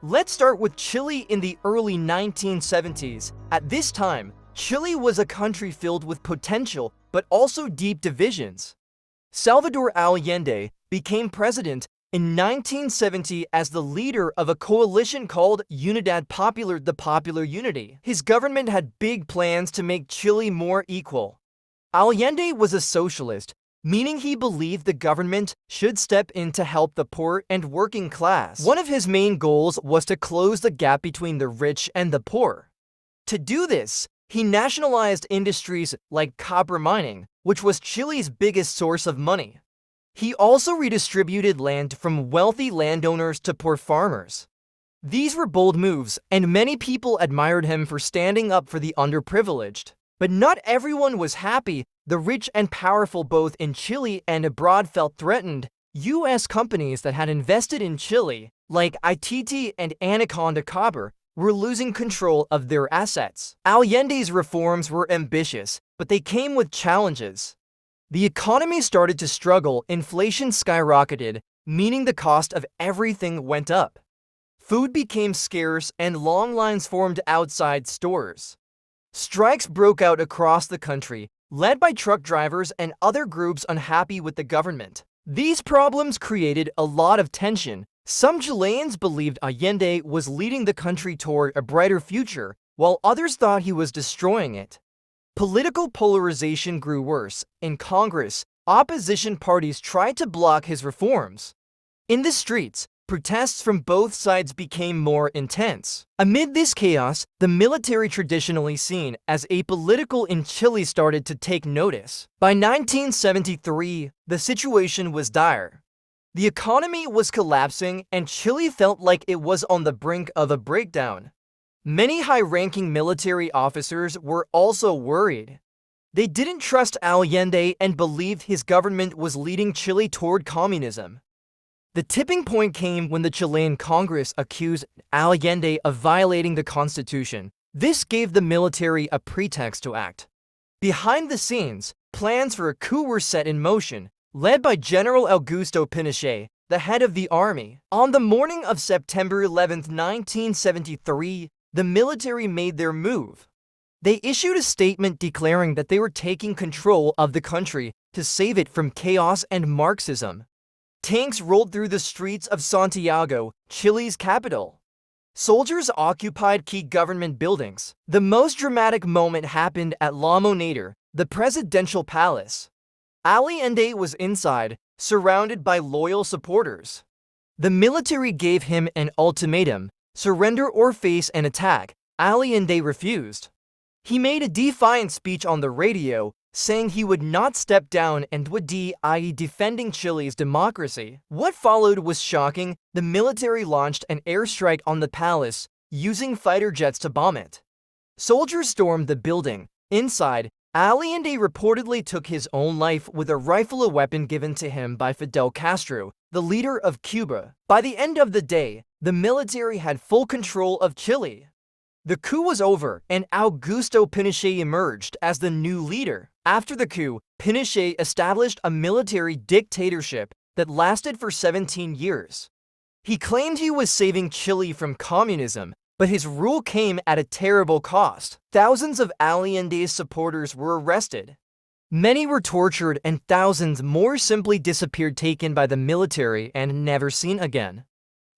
Let's start with Chile in the early 1970s. At this time, Chile was a country filled with potential, but also deep divisions. Salvador Allende became president in 1970 as the leader of a coalition called Unidad Popular, the Popular Unity. His government had big plans to make Chile more equal. Allende was a socialist, meaning he believed the government should step in to help the poor and working class. One of his main goals was to close the gap between the rich and the poor. To do this, he nationalized industries like copper mining, which was Chile's biggest source of money. He also redistributed land from wealthy landowners to poor farmers. These were bold moves, and many people admired him for standing up for the underprivileged. But not everyone was happy. The rich and powerful both in Chile and abroad felt threatened. U.S. companies that had invested in Chile, like ITT and Anaconda Copper, were losing control of their assets. Allende's reforms were ambitious, but they came with challenges. The economy started to struggle, inflation skyrocketed, meaning the cost of everything went up. Food became scarce and long lines formed outside stores. Strikes broke out across the country, led by truck drivers and other groups unhappy with the government. These problems created a lot of tension. Some Chileans believed Allende was leading the country toward a brighter future, while others thought he was destroying it. Political polarization grew worse. In Congress, opposition parties tried to block his reforms. In the streets, protests from both sides became more intense. Amid this chaos, the military, traditionally seen as apolitical in Chile, started to take notice. By 1973, the situation was dire. The economy was collapsing, and Chile felt like it was on the brink of a breakdown. Many high-ranking military officers were also worried. They didn't trust Allende and believed his government was leading Chile toward communism. The tipping point came when the Chilean Congress accused Allende of violating the constitution. This gave the military a pretext to act. Behind the scenes, plans for a coup were set in motion, led by General Augusto Pinochet, the head of the army. On the morning of September 11, 1973, the military made their move. They issued a statement declaring that they were taking control of the country to save it from chaos and Marxism. Tanks rolled through the streets of Santiago, Chile's capital. Soldiers occupied key government buildings. The most dramatic moment happened at La Moneda, the presidential palace. Allende was inside, surrounded by loyal supporters. The military gave him an ultimatum: surrender or face an attack. Allende refused. He made a defiant speech on the radio, saying he would not step down and would i.e. defending Chile's democracy. What followed was shocking. The military launched an airstrike on the palace, using fighter jets to bomb it. Soldiers stormed the building. Inside, Allende reportedly took his own life with a rifle, a weapon given to him by Fidel Castro, the leader of Cuba. By the end of the day, the military had full control of Chile. The coup was over, and Augusto Pinochet emerged as the new leader. After the coup, Pinochet established a military dictatorship that lasted for 17 years. He claimed he was saving Chile from communism, but his rule came at a terrible cost. Thousands of Allende's supporters were arrested. Many were tortured, and thousands more simply disappeared, taken by the military and never seen again.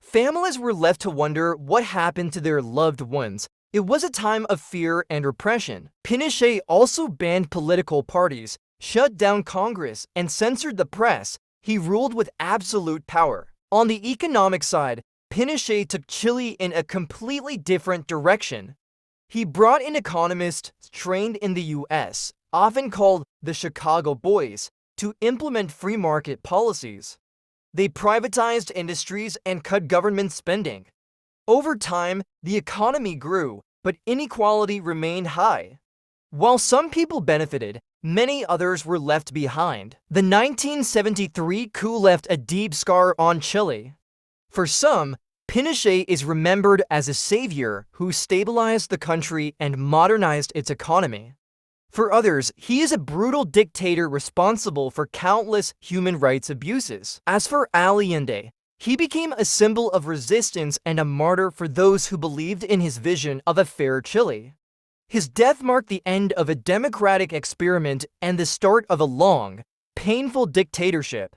Families were left to wonder what happened to their loved ones. It was a time of fear and repression. Pinochet also banned political parties, shut down Congress, and censored the press. He ruled with absolute power. On the economic side, Pinochet took Chile in a completely different direction. He brought in economists trained in the U.S., often called the Chicago Boys, to implement free market policies. They privatized industries and cut government spending. Over time, the economy grew, but inequality remained high. While some people benefited, many others were left behind. The 1973 coup left a deep scar on Chile. For some, Pinochet is remembered as a savior who stabilized the country and modernized its economy. For others, he is a brutal dictator responsible for countless human rights abuses. As for Allende, He became a symbol of resistance and a martyr for those who believed in his vision of a fair Chile. His death marked the end of a democratic experiment and the start of a long, painful dictatorship.